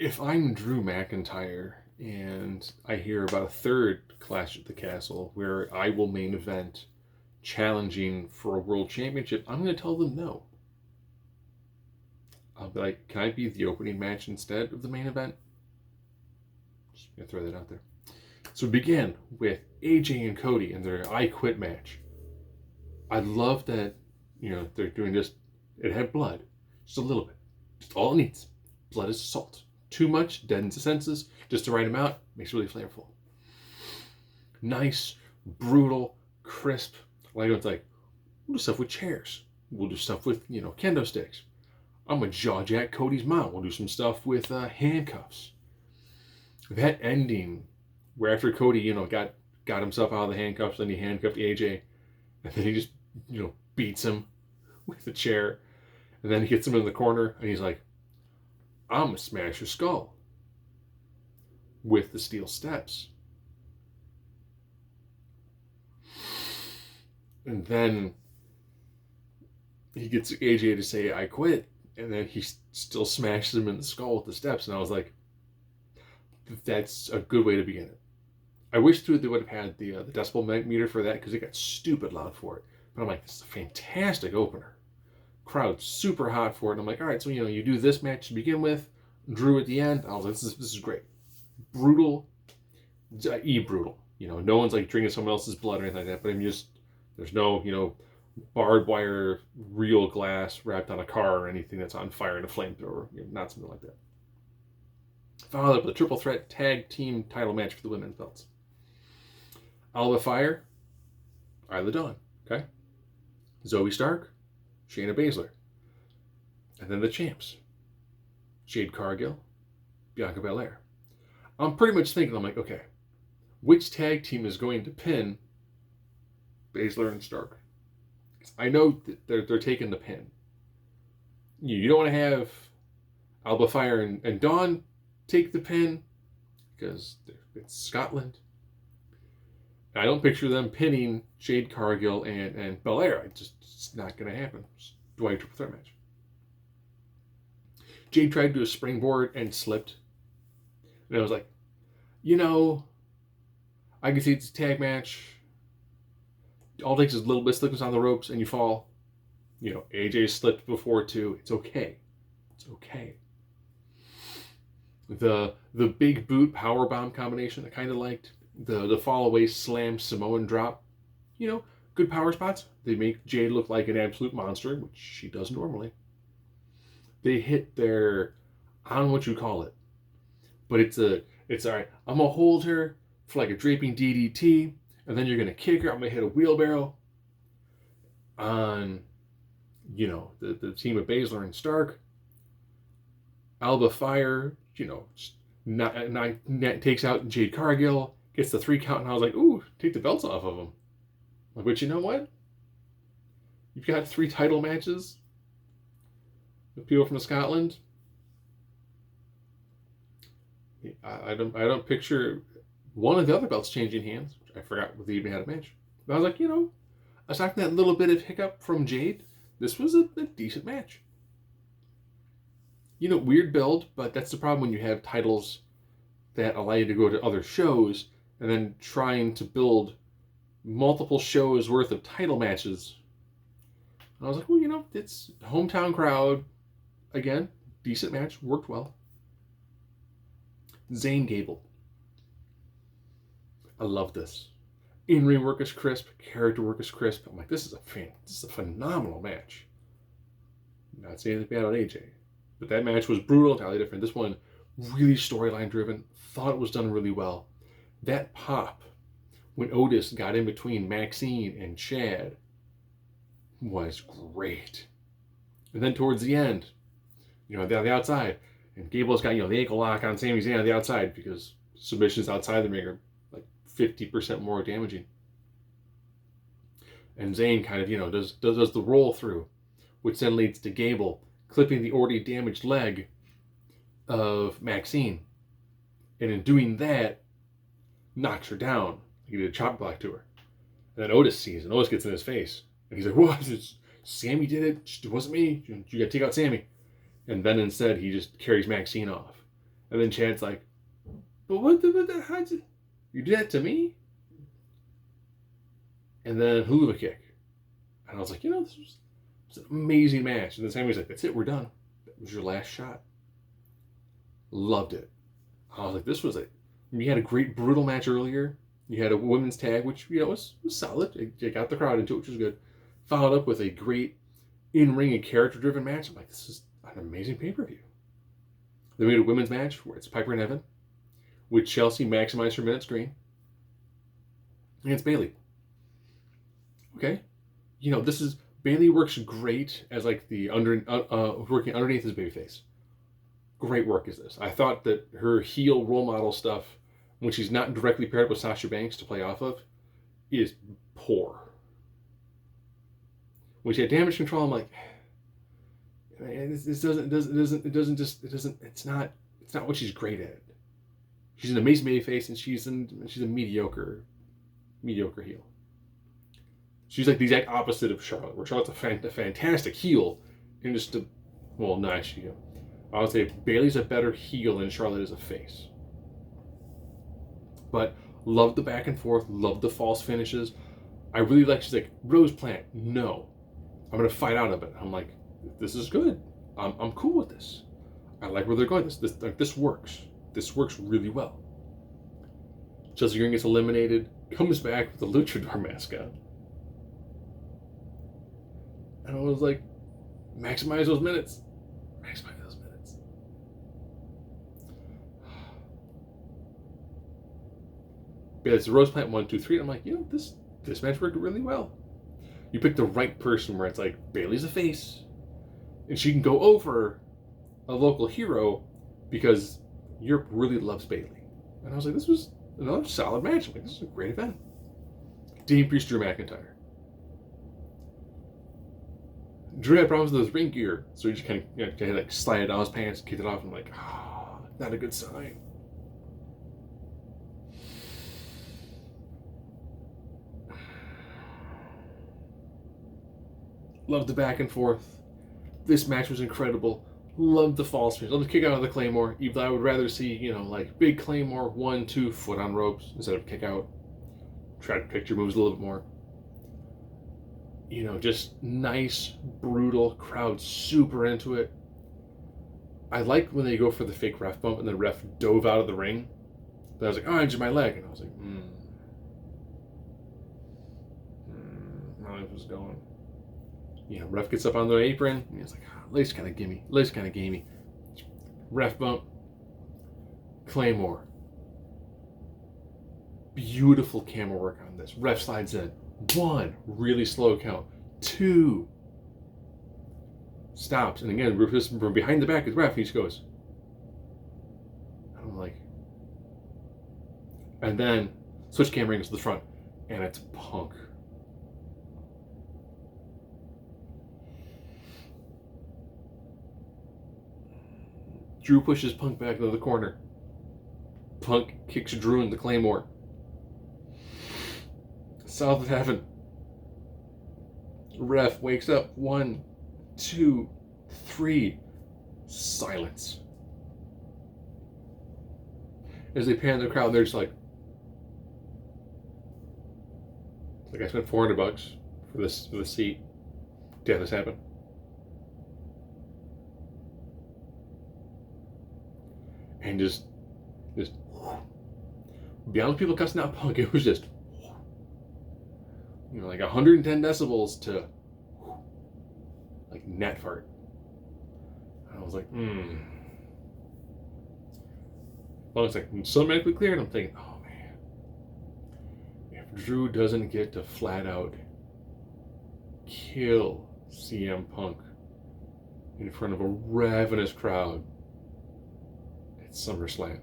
if I'm Drew McIntyre and I hear about a third Clash at the Castle where I will main event challenging for a world championship, I'm going to tell them no. I'll be like, can I be the opening match instead of the main event? Just going to throw that out there. So we begin with AJ and Cody and their I Quit match. I love that, they're doing this. It had blood, just a little bit. Just all it needs. Blood is salt. Too much, deadens the senses. Just the right amount, makes it really flavorful. Nice, brutal, crisp. Like it's like, we'll do stuff with chairs. We'll do stuff with, kendo sticks. I'm gonna jaw jack Cody's mount. We'll do some stuff with handcuffs. That ending, where after Cody, got himself out of the handcuffs, then he handcuffed AJ, and then he just, beats him with the chair, and then he gets him in the corner, and he's like, I'm gonna smash your skull with the steel steps. And then he gets AJ to say, I quit. And then he still smashes him in the skull with the steps. And I was like, that's a good way to begin it. I wish they would have had the decibel meter for that because it got stupid loud for it. But I'm like, this is a fantastic opener. Crowd super hot for it. And I'm like, all right, so, you do this match to begin with. Drew at the end. I was like, this is great. Brutal. Brutal. No one's like drinking someone else's blood or anything like that. But I'm just, there's no, barbed wire, real glass wrapped on a car or anything that's on fire in a flamethrower. Not something like that. Followed up with a triple threat tag team title match for the women's belts. Alba Fire, Isla Dawn. Okay. Zoe Stark, Shayna Baszler. And then the champs. Jade Cargill, Bianca Belair. I'm pretty much thinking, I'm like, okay, which tag team is going to pin Baszler and Stark? I know that they're taking the pin. You don't want to have Alba Fire and Dawn take the pin because it's Scotland. I don't picture them pinning Jade Cargill and Belair. It's not going to happen. It's Dwight triple threat match. Jade tried to do a springboard and slipped. And I was like, I can see it's a tag match. All it takes is a little bit of slippage on the ropes and you fall. AJ slipped before too. It's okay. It's okay. The big boot power bomb combination I kind of liked. The fall away slam Samoan drop. Good power spots. They make Jade look like an absolute monster, which she does normally. They hit their, I don't know what you call it, but it's all right. I'm gonna hold her for like a draping DDT. And then you're going to kick her. I'm going to hit a wheelbarrow on, the team of Baszler and Stark. Alba Fire, takes out Jade Cargill, gets the 3 count, and I was like, ooh, take the belts off of them. But you know what? You've got 3 title matches with people from Scotland. I don't picture one of the other belts changing hands. I forgot whether they even had a match. But I was like, aside from that little bit of hiccup from Jade, this was a decent match. Weird build, but that's the problem when you have titles that allow you to go to other shows and then trying to build multiple shows worth of title matches. And I was like, well, it's hometown crowd. Again, decent match, worked well. Zane Gable. I love this. In-ring work is crisp. Character work is crisp. I'm like, this is a phenomenal match. Not saying anything bad on AJ, but that match was brutal, entirely different. This one, really storyline driven. Thought it was done really well. That pop when Otis got in between Maxine and Chad was great. And then towards the end, on the outside, and Gable's got the ankle lock on Sami Zayn on the outside because submissions outside the ring are 50% more damaging. And Zayn kind of, does the roll through, which then leads to Gable clipping the already damaged leg of Maxine. And in doing that, knocks her down. He did a chop block to her. And then Otis sees, and Otis gets in his face. And he's like, what? Sammy did it? It wasn't me. You got to take out Sammy. And then instead, he just carries Maxine off. And then Chad's like, but how'd you did that to me? And then hula kick. And I was like, this was an amazing match. And then Sammy's like, that's it, we're done. That was your last shot. Loved it. I was like, you had a great brutal match earlier. You had a women's tag, which, was solid. It got the crowd into it, which was good. Followed up with a great in-ring and character-driven match. I'm like, this is an amazing pay-per-view. They made a women's match where it's Piper and Evan, with Chelsea maximize her minutes green against Bayley. Okay, this is Bayley works great as like the working underneath his babyface. Great work is this. I thought that her heel role model stuff, when she's not directly paired with Sasha Banks to play off of, is poor. When she had damage control, I'm like, it's not what she's great at. She's an amazing babyface, and she's a mediocre heel. She's like the exact opposite of Charlotte, where Charlotte's a fantastic heel, and just nice. I would say Bayley's a better heel than Charlotte is a face. But love the back and forth, love the false finishes. I really like. She's like, Rose Plant, no, I'm gonna fight out of it. I'm like, this is good. I'm cool with this. I like where they're going. This works. This works really well. Chelsea Green gets eliminated, comes back with the Luchador mascot. And I was like, maximize those minutes. Maximize those minutes. But it's Rose Plant 1, 2, 3. And I'm like, this match worked really well. You picked the right person where it's like, Bayley's a face. And she can go over a local hero because Europe really loves Bayley. And I was like, this was another solid match. I'm like, this is a great event. Dean Priest, Drew McIntyre. Drew had problems with his ring gear, so he just kind of slide it down his pants, kicked it off, and I'm like, not a good sign. Loved the back and forth. This match was incredible. Loved the false finish. Loved the kick out of the Claymore. Even though I would rather see, big Claymore, 1, 2, foot on ropes instead of kick out. Try to picture moves a little bit more. Just nice, brutal, crowd super into it. I like when they go for the fake ref bump and the ref dove out of the ring. But I was like, I injured my leg. And I was like, how this was going. Ref gets up on the apron. And he's like, legs kind of gimme. Legs kind of gamey. Ref bump. Claymore. Beautiful camera work on this. Ref slides in. 1, really slow count. 2, stops. And again, from behind the back is ref. He just goes. I'm like. And then switch camera angles to the front. And it's Punk. Drew pushes Punk back into the corner. Punk kicks Drew in the Claymore. South of Heaven. Ref wakes up. 1, 2, 3. Silence. As they pan the crowd, they're just like I spent $400 for this seat to have this happen. And just beyond people cussing out Punk, it was just like 110 decibels to like net fart. I was like, Well, it's like so medically clear, and I'm thinking, oh man, if Drew doesn't get to flat out kill CM Punk in front of a ravenous crowd at SummerSlam.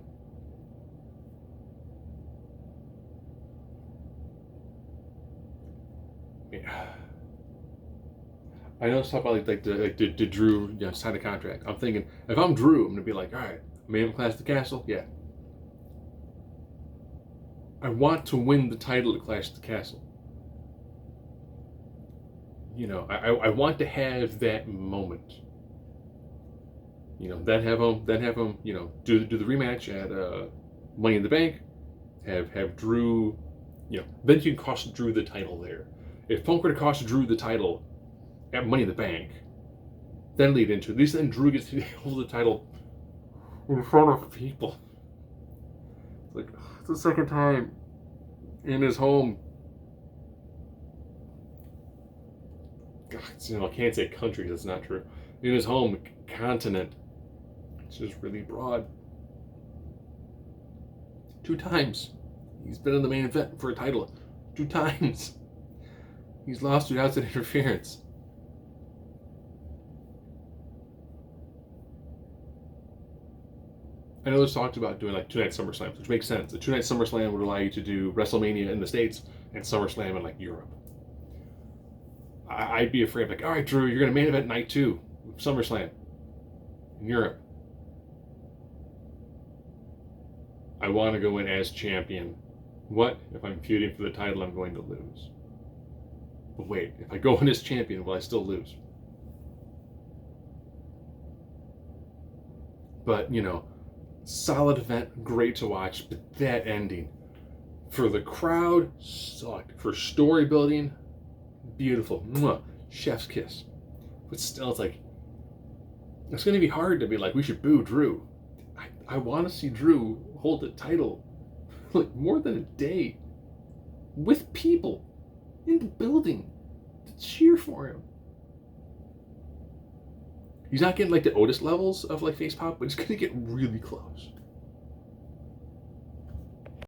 Yeah. I know it's talk about did Drew sign a contract. I'm thinking if I'm Drew, I'm gonna be like, all right, main event Clash of the Castle, yeah. I want to win the title at Clash of the Castle. I want to have that moment. You know, then have him, you know, do the rematch at Money in the Bank. Have Drew, you know, then you can cost Drew the title there. If Punk were to cost Drew the title at Money in the Bank, then lead into, at least then Drew gets to hold the title in front of people. Like, it's the second time in his home. God, you know, I can't say country, that's not true. In his home continent. It's just really broad. 2 times. He's been in the main event for a title. 2 times. He's lost to outside interference. I know there's talked about doing like 2-night SummerSlams, which makes sense. A 2-night SummerSlam would allow you to do WrestleMania in the States and SummerSlam in like Europe. I'd be afraid, like, all right, Drew, you're going to main event night 2, SummerSlam in Europe. I want to go in as champion. What if I'm feuding for the title? I'm going to lose. But wait, if I go in as champion, will I still lose? But, you know, solid event, great to watch, but that ending for the crowd sucked. For story building, beautiful. Mwah, chef's kiss. But still, it's like, it's going to be hard to be like, we should boo Drew. I want to see Drew hold the title like more than a day with people in the building to cheer for him. He's not getting like the Otis levels of like face pop, but he's going to get really close.